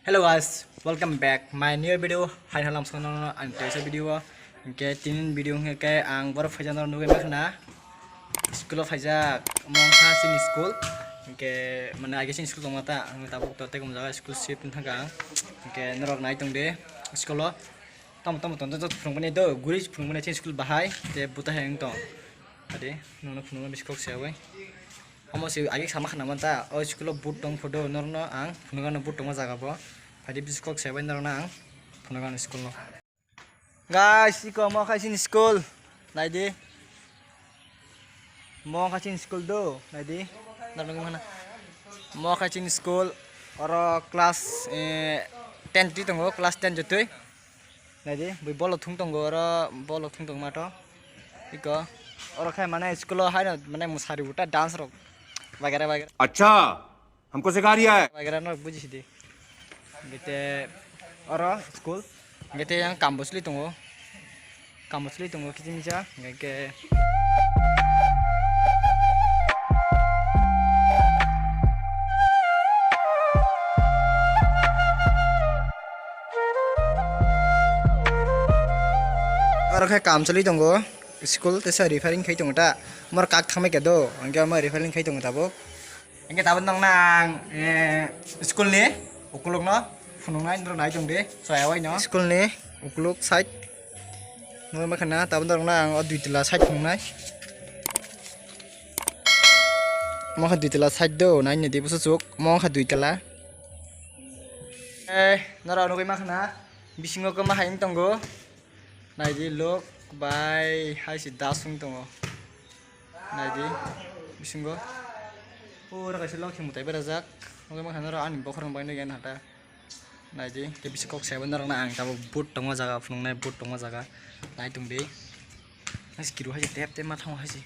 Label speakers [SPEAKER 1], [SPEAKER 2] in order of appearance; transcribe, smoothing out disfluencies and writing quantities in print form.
[SPEAKER 1] Hello guys, welcome back my new video. Hai halam sono ang tesa video ke tin video ke ang bor fajan nuge makna school of faja mongha sin school ke mana age sin school mata ang tabuk tote kum jaga school ship thanga ke norok nai tongde school lo tam to phungbani do guri phungbani sin school bahai te buta heng tong ade nono phungbani biskok sewe amo se age sama khana manta o school boot tong photo norno ang phungan boot tong jaga bo ade biskok sewe norno ang phungan school lo guys iko mo khasin school naidi mo khasin school do naidi norno mana mo khasin school oro class 10 ti tongo class 10 jotoi naidi boi bolo thung tongo oro bolo thung tong mato iko oro khai mane school lo haina mane musari uta dance rok वगैरह वगैरह
[SPEAKER 2] अच्छा हमको सिखा रिया है
[SPEAKER 1] वगैरह ना बुझी सी गते और स्कूल गते yang kampus li tongo kitin ja ngake और khai kampus li tongo school te sa referring khai tongo ta mor kak thame ke do angke ma referring khai tongo tabo angke tabon nang nang school ni ukulok no phunung nai ndro nai tong de soya wai no school ni ukulok side no ma khana tabon nang nang o dui tila side phunung nai mo kha dui tila side do nai ne de bu suk mo kha dui tila nara no kai ma khana bisingo ko ma haing tongo nai di lok by hai si dasung tongo naidi bisingo pura kaisi lok himutai berajak oke makhana ro ani bokhorong baino gen hata naidi ke bisikok seven rang na ang tabo boot tongo jaga phunung nai boot tongo jaga nai tungde nai skiru hai tep te ma thang hai si